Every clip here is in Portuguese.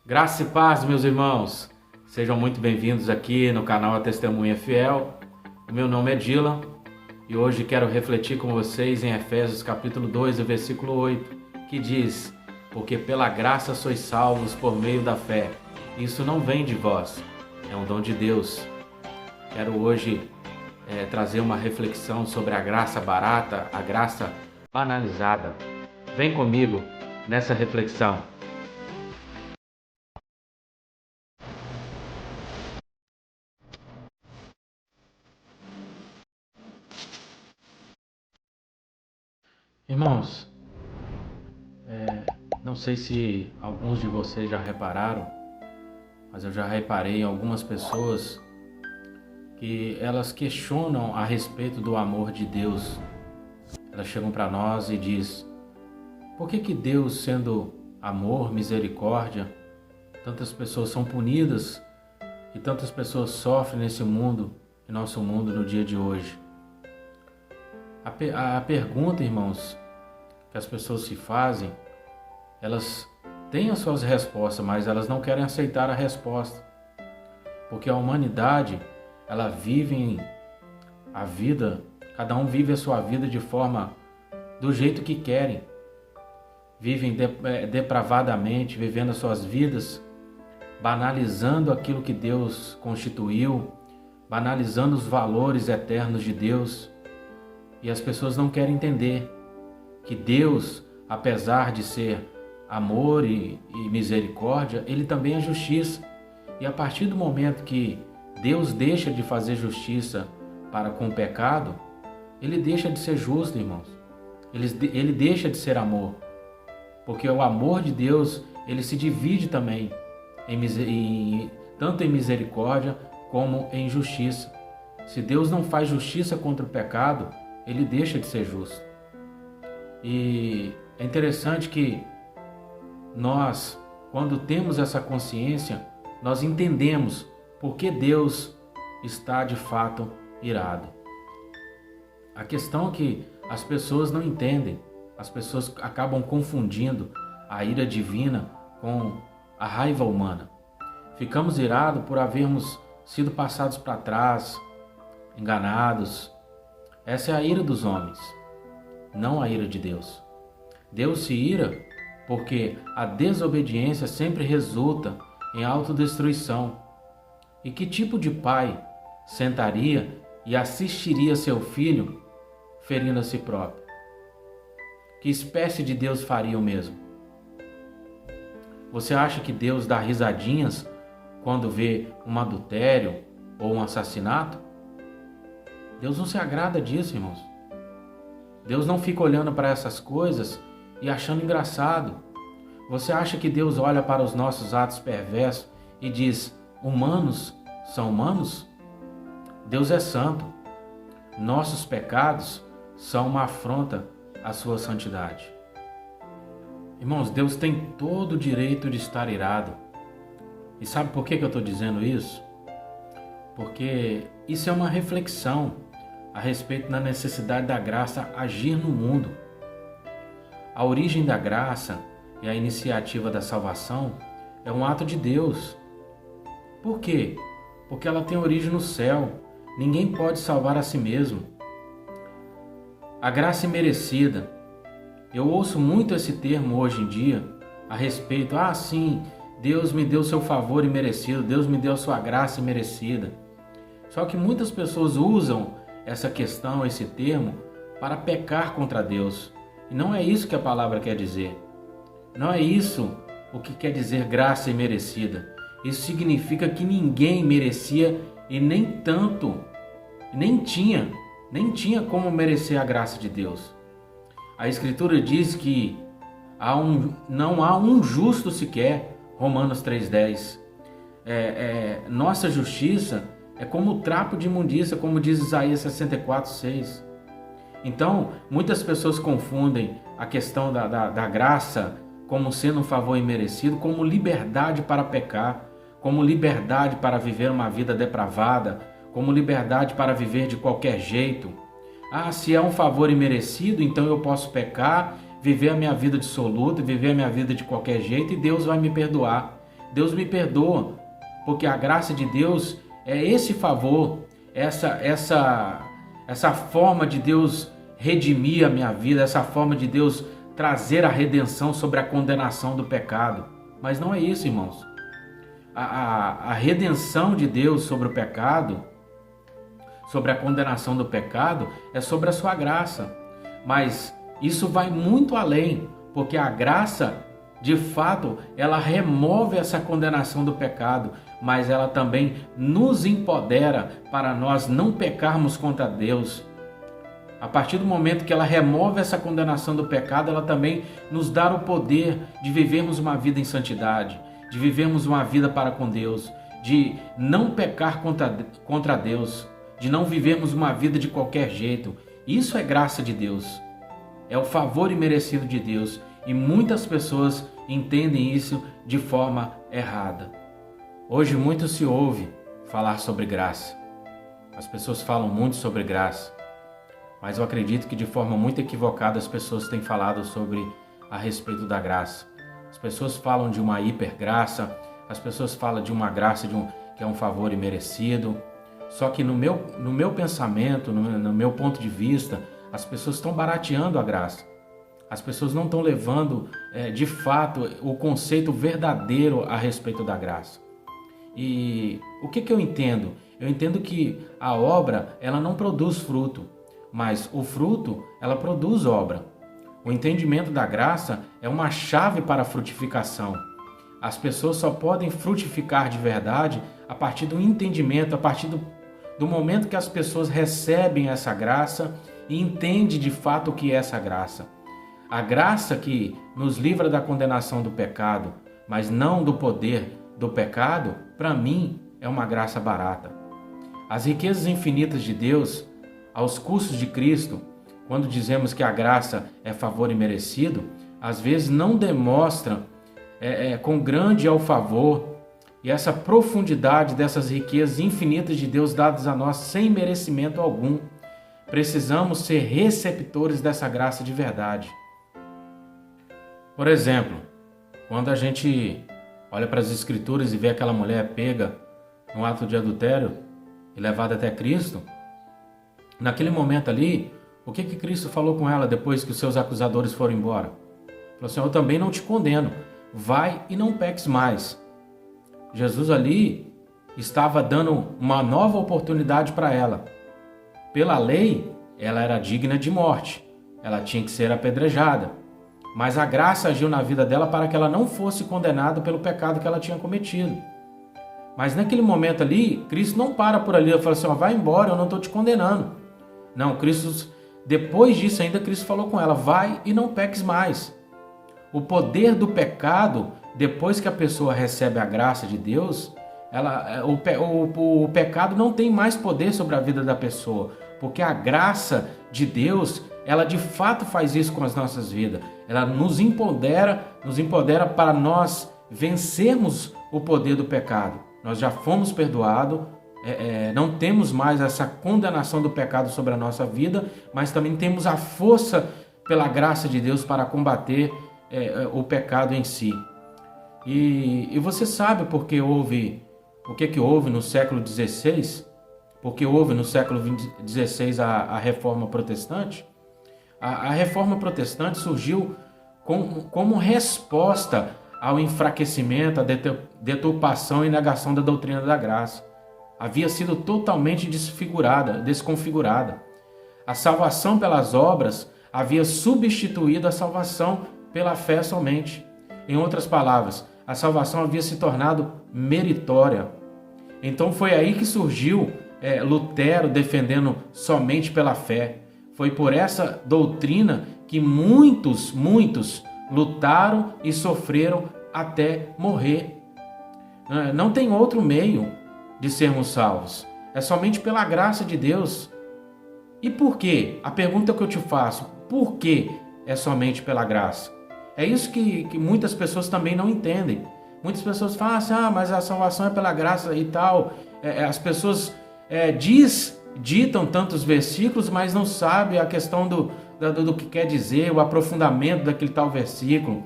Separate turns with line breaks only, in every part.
Graça e paz, meus irmãos. Sejam muito bem-vindos aqui no canal A Testemunha Fiel. O meu nome é Dylan e hoje quero refletir com vocês em Efésios capítulo 2, versículo 8, que diz: porque pela graça sois salvos por meio da fé. Isso não vem de vós, é um dom de Deus. Quero hoje trazer uma reflexão sobre a graça barata, a graça banalizada. Vem comigo nessa reflexão. Irmãos, não sei se alguns de vocês já repararam, mas eu já reparei em algumas pessoas que elas questionam a respeito do amor de Deus. Elas chegam para nós e dizem: por que Deus, sendo amor, misericórdia, tantas pessoas são punidas e tantas pessoas sofrem nesse mundo, em nosso mundo no dia de hoje? A pergunta, irmãos, que as pessoas se fazem, elas têm as suas respostas, mas elas não querem aceitar a resposta. Porque a humanidade, ela vive a vida, cada um vive a sua vida de forma, do jeito que querem. Vivem depravadamente, vivendo as suas vidas, banalizando aquilo que Deus constituiu, banalizando os valores eternos de Deus. E as pessoas não querem entender que Deus, apesar de ser amor e misericórdia, Ele também é justiça. E a partir do momento que Deus deixa de fazer justiça para com o pecado, Ele deixa de ser justo, irmãos. Ele deixa de ser amor. Porque o amor de Deus, ele se divide também, tanto em misericórdia como em justiça. Se Deus não faz justiça contra o pecado, Ele deixa de ser justo. E é interessante que nós, quando temos essa consciência, nós entendemos por que Deus está de fato irado. A questão é que as pessoas não entendem, as pessoas acabam confundindo a ira divina com a raiva humana. Ficamos irados por havermos sido passados para trás, enganados. Essa é a ira dos homens, não a ira de Deus. Deus se ira porque a desobediência sempre resulta em autodestruição. E que tipo de pai sentaria e assistiria seu filho ferindo a si próprio? Que espécie de Deus faria o mesmo? Você acha que Deus dá risadinhas quando vê um adultério ou um assassinato? Deus não se agrada disso, irmãos. Deus não fica olhando para essas coisas e achando engraçado. Você acha que Deus olha para os nossos atos perversos e diz: humanos são humanos? Deus é santo. Nossos pecados são uma afronta à sua santidade. Irmãos, Deus tem todo o direito de estar irado. E sabe por que eu estou dizendo isso? Porque isso é uma reflexão a respeito da necessidade da graça agir no mundo. A origem da graça e a iniciativa da salvação é um ato de Deus. Por quê? Porque ela tem origem no céu. Ninguém pode salvar a si mesmo. A graça imerecida. Eu ouço muito esse termo hoje em dia a respeito: sim, Deus me deu seu favor imerecido, Deus me deu sua graça imerecida. Só que muitas pessoas usam essa questão, esse termo, para pecar contra Deus. E não é isso que a palavra quer dizer. Não é isso o que quer dizer graça imerecida. Isso significa que ninguém merecia e nem tinha como merecer a graça de Deus. A Escritura diz que não há um justo sequer, Romanos 3,10. Nossa justiça é como o trapo de imundícia, como diz Isaías 64,6. Então, muitas pessoas confundem a questão da graça como sendo um favor imerecido, como liberdade para pecar, como liberdade para viver uma vida depravada, como liberdade para viver de qualquer jeito. Se é um favor imerecido, então eu posso pecar, viver a minha vida dissoluta, viver a minha vida de qualquer jeito e Deus vai me perdoar. Deus me perdoa, porque a graça de Deus é esse favor, essa forma de Deus redimir a minha vida, essa forma de Deus trazer a redenção sobre a condenação do pecado. Mas não é isso, irmãos. A redenção de Deus sobre o pecado, sobre a condenação do pecado, é sobre a sua graça. Mas isso vai muito além, porque a graça, de fato, ela remove essa condenação do pecado, mas ela também nos empodera para nós não pecarmos contra Deus. A partir do momento que ela remove essa condenação do pecado, ela também nos dá o poder de vivermos uma vida em santidade, de vivermos uma vida para com Deus, de não pecar contra Deus, de não vivermos uma vida de qualquer jeito. Isso é graça de Deus, é o favor imerecido de Deus, e muitas pessoas entendem isso de forma errada. Hoje muito se ouve falar sobre graça, as pessoas falam muito sobre graça, mas eu acredito que de forma muito equivocada as pessoas têm falado a respeito da graça. As pessoas falam de uma hipergraça, as pessoas falam de uma graça que é um favor imerecido. Só que no meu pensamento, no meu ponto de vista, as pessoas estão barateando a graça. As pessoas não estão levando de fato o conceito verdadeiro a respeito da graça. E o que eu entendo? Eu entendo que a obra ela não produz fruto, mas o fruto ela produz obra. O entendimento da graça é uma chave para a frutificação. As pessoas só podem frutificar de verdade a partir do entendimento, a partir do momento que as pessoas recebem essa graça e entendem de fato o que é essa graça. A graça que nos livra da condenação do pecado, mas não do poder do pecado, para mim é uma graça barata. As riquezas infinitas de Deus, aos custos de Cristo, quando dizemos que a graça é favor imerecido, às vezes não demonstra com grande é o favor e essa profundidade dessas riquezas infinitas de Deus dadas a nós sem merecimento algum. Precisamos ser receptores dessa graça de verdade. Por exemplo, quando a gente olha para as Escrituras e vê aquela mulher pega num ato de adultério e levada até Cristo, naquele momento ali, o que Cristo falou com ela depois que os seus acusadores foram embora? Falou assim: eu também não te condeno, vai e não peques mais. Jesus ali estava dando uma nova oportunidade para ela. Pela lei, ela era digna de morte, ela tinha que ser apedrejada. Mas a graça agiu na vida dela para que ela não fosse condenada pelo pecado que ela tinha cometido. Mas naquele momento ali, Cristo não para por ali, ele fala assim: vai embora, eu não estou te condenando. Não, Cristo, depois disso ainda, Cristo falou com ela: vai e não peques mais. O poder do pecado, depois que a pessoa recebe a graça de Deus, o pecado não tem mais poder sobre a vida da pessoa, porque a graça de Deus, ela de fato faz isso com as nossas vidas. Ela nos empodera para nós vencermos o poder do pecado. Nós já fomos perdoados, não temos mais essa condenação do pecado sobre a nossa vida, mas também temos a força pela graça de Deus para combater o pecado em si. E você sabe o que houve no século XVI? Porque houve no século XVI a Reforma Protestante? A Reforma Protestante surgiu como resposta ao enfraquecimento, à deturpação e negação da doutrina da graça. Havia sido totalmente desconfigurada. A salvação pelas obras havia substituído a salvação pela fé somente. Em outras palavras, a salvação havia se tornado meritória. Então foi aí que surgiu Lutero defendendo somente pela fé. Foi por essa doutrina que muitos lutaram e sofreram até morrer. Não tem outro meio de sermos salvos. É somente pela graça de Deus. E por quê? A pergunta que eu te faço: por que é somente pela graça? É isso que muitas pessoas também não entendem. Muitas pessoas falam assim: mas a salvação é pela graça e tal. As pessoas ditam tantos versículos, mas não sabem a questão do que quer dizer, o aprofundamento daquele tal versículo.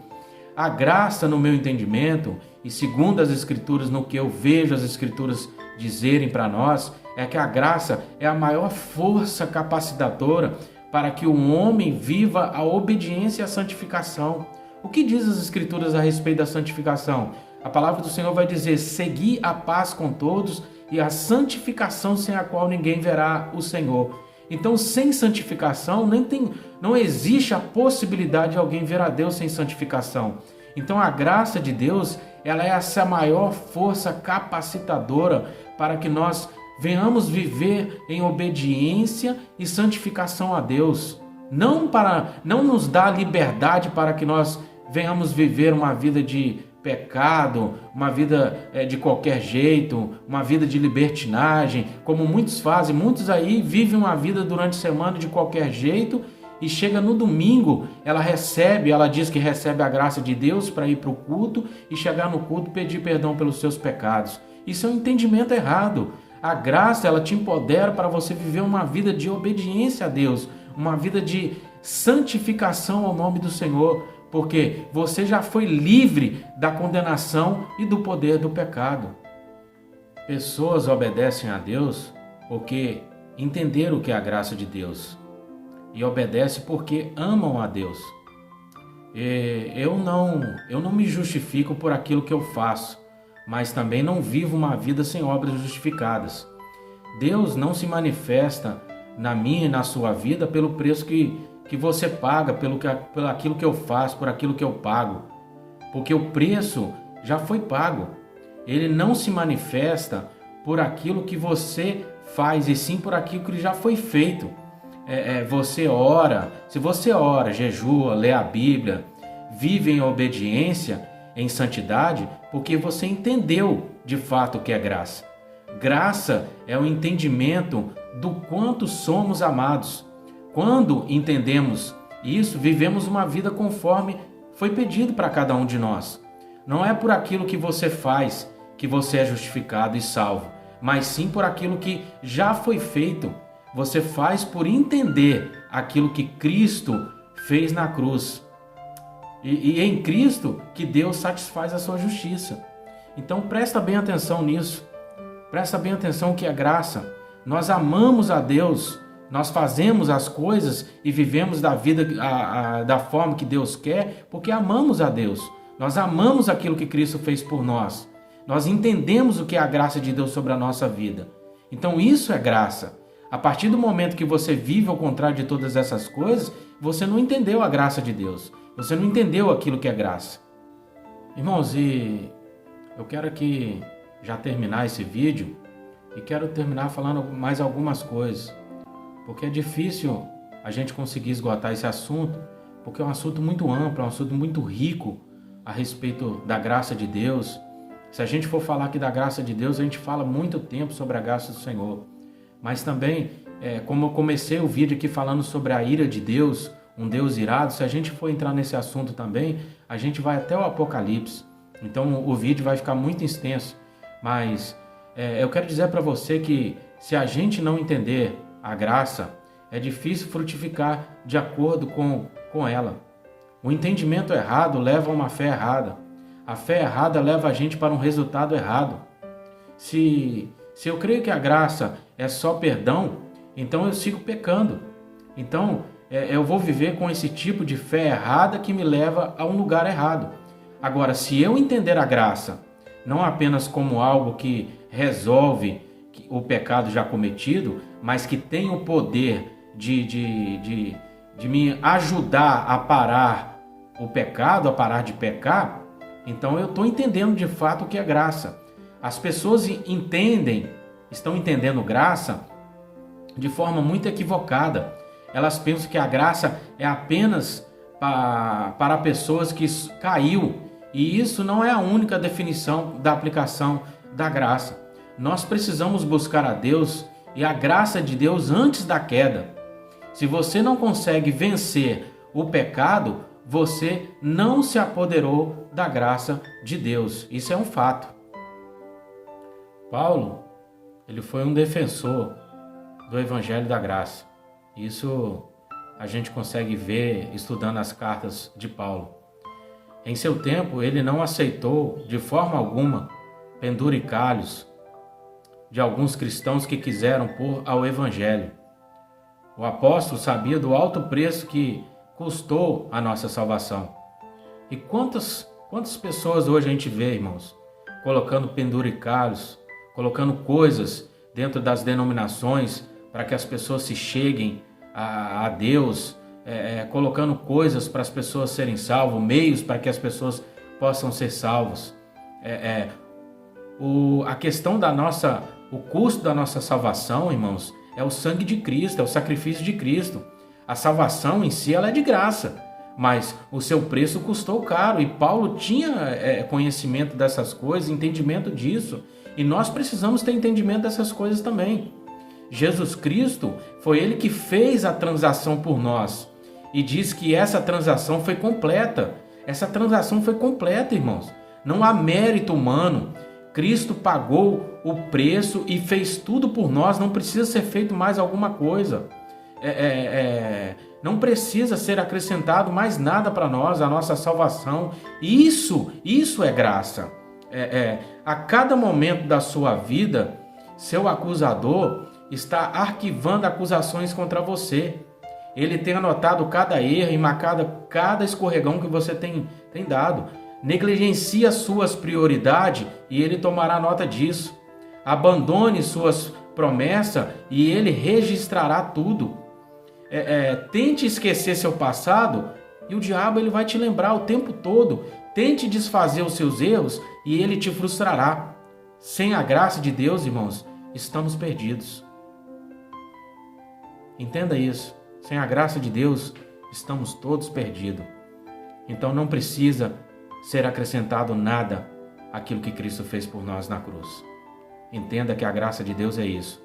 A graça, no meu entendimento, e segundo as Escrituras, no que eu vejo as Escrituras dizerem para nós, é que a graça é a maior força capacitadora para que o homem viva a obediência e a santificação. O que diz as Escrituras a respeito da santificação? A palavra do Senhor vai dizer: segui a paz com todos e a santificação sem a qual ninguém verá o Senhor. Então, sem santificação, não existe a possibilidade de alguém ver a Deus sem santificação. Então, a graça de Deus, ela é essa maior força capacitadora para que nós venhamos viver em obediência e santificação a Deus. Não nos dá liberdade para que nós venhamos viver uma vida de pecado, uma vida de qualquer jeito, uma vida de libertinagem, como muitos fazem. Muitos aí vivem uma vida durante a semana de qualquer jeito e chega no domingo, ela diz que recebe a graça de Deus para ir para o culto e chegar no culto pedir perdão pelos seus pecados. Isso é um entendimento errado. A graça, ela te empodera para você viver uma vida de obediência a Deus, uma vida de santificação ao nome do Senhor, porque você já foi livre da condenação e do poder do pecado. Pessoas obedecem a Deus porque entenderam o que é a graça de Deus e obedecem porque amam a Deus. Eu não me justifico por aquilo que eu faço, mas também não vivo uma vida sem obras justificadas. Deus não se manifesta na minha e na sua vida pelo preço que você paga, pelo aquilo que eu faço, por aquilo que eu pago. Porque o preço já foi pago. Ele não se manifesta por aquilo que você faz, e sim por aquilo que já foi feito. Você ora, se você ora, jejua, lê a Bíblia, vive em obediência, em santidade, porque você entendeu de fato o que é graça. Graça é o entendimento do quanto somos amados. Quando entendemos isso, vivemos uma vida conforme foi pedido para cada um de nós. Não é por aquilo que você faz que você é justificado e salvo, mas sim por aquilo que já foi feito. Você faz por entender aquilo que Cristo fez na cruz. E em Cristo que Deus satisfaz a sua justiça. Então presta bem atenção nisso. Presta bem atenção que é graça. Nós amamos a Deus. Nós fazemos as coisas e vivemos da vida da forma que Deus quer, porque amamos a Deus. Nós amamos aquilo que Cristo fez por nós. Nós entendemos o que é a graça de Deus sobre a nossa vida. Então isso é graça. A partir do momento que você vive ao contrário de todas essas coisas, você não entendeu a graça de Deus. Você não entendeu aquilo que é graça. Irmãos, e eu quero aqui já terminar esse vídeo e quero terminar falando mais algumas coisas. Porque é difícil a gente conseguir esgotar esse assunto, porque é um assunto muito amplo, é um assunto muito rico a respeito da graça de Deus. Se a gente for falar aqui da graça de Deus, a gente fala muito tempo sobre a graça do Senhor. Mas também, como eu comecei o vídeo aqui falando sobre a ira de Deus, um Deus irado, se a gente for entrar nesse assunto também, a gente vai até o Apocalipse. Então o vídeo vai ficar muito extenso. Mas eu quero dizer para você que se a gente não entender a graça, é difícil frutificar de acordo com ela. O entendimento errado leva a uma fé errada. A fé errada leva a gente para um resultado errado. Se eu creio que a graça é só perdão, então eu sigo pecando. Então eu vou viver com esse tipo de fé errada que me leva a um lugar errado. Agora, se eu entender a graça não apenas como algo que resolve o pecado já cometido, mas que tem o poder de me ajudar a parar o pecado, a parar de pecar, então eu estou entendendo de fato o que é graça. As pessoas estão entendendo graça de forma muito equivocada. Elas pensam que a graça é apenas para pessoas que caiu, e isso não é a única definição da aplicação da graça. Nós precisamos buscar a Deus e a graça de Deus antes da queda. Se você não consegue vencer o pecado, você não se apoderou da graça de Deus. Isso é um fato. Paulo, ele foi um defensor do Evangelho da Graça. Isso a gente consegue ver estudando as cartas de Paulo. Em seu tempo, ele não aceitou de forma alguma penduricalhos de alguns cristãos que quiseram pôr ao evangelho. O apóstolo sabia do alto preço que custou a nossa salvação. E quantas pessoas hoje a gente vê, irmãos, colocando penduricalhos, colocando coisas dentro das denominações para que as pessoas se cheguem a Deus, colocando coisas para as pessoas serem salvas, meios para que as pessoas possam ser salvas. A questão o custo da nossa salvação, irmãos, é o sangue de Cristo, é o sacrifício de Cristo. A salvação em si ela é de graça, mas o seu preço custou caro, e Paulo tinha conhecimento dessas coisas, entendimento disso, e nós precisamos ter entendimento dessas coisas também. Jesus Cristo foi ele que fez a transação por nós, e diz que essa transação foi completa. Essa transação foi completa, irmãos. Não há mérito humano. Cristo pagou o preço e fez tudo por nós, não precisa ser feito mais alguma coisa. Não precisa ser acrescentado mais nada para nós, a nossa salvação. Isso é graça. A cada momento da sua vida, seu acusador está arquivando acusações contra você. Ele tem anotado cada erro e marcado cada escorregão que você tem dado. Negligencie suas prioridades e ele tomará nota disso. Abandone suas promessas e ele registrará tudo. Tente esquecer seu passado e o diabo ele vai te lembrar o tempo todo. Tente desfazer os seus erros e ele te frustrará. Sem a graça de Deus, irmãos, estamos perdidos. Entenda isso. Sem a graça de Deus, estamos todos perdidos. Então não precisa ser acrescentado nada àquilo que Cristo fez por nós na cruz. Entenda que a graça de Deus é isso.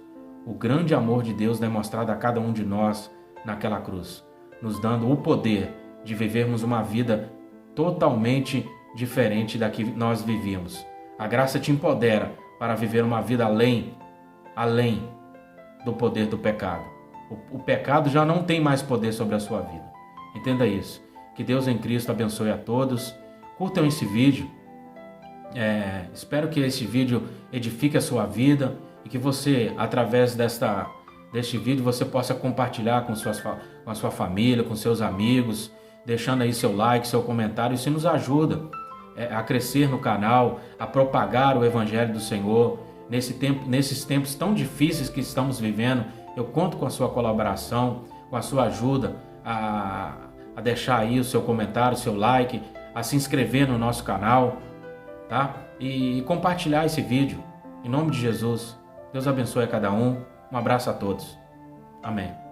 O grande amor de Deus demonstrado a cada um de nós naquela cruz, nos dando o poder de vivermos uma vida totalmente diferente da que nós vivíamos. A graça te empodera para viver uma vida além do poder do pecado. O pecado já não tem mais poder sobre a sua vida. Entenda isso. Que Deus em Cristo abençoe a todos. Curtam esse vídeo. Espero que esse vídeo edifique a sua vida e que você, através deste vídeo, você possa compartilhar com a sua família, com seus amigos, deixando aí seu like, seu comentário. Isso nos ajuda a crescer no canal, a propagar o Evangelho do Senhor. Nesses tempos tão difíceis que estamos vivendo, eu conto com a sua colaboração, com a sua ajuda a deixar aí o seu comentário, o seu like, a se inscrever no nosso canal, tá? E compartilhar esse vídeo. Em nome de Jesus, Deus abençoe a cada um. Um abraço a todos. Amém.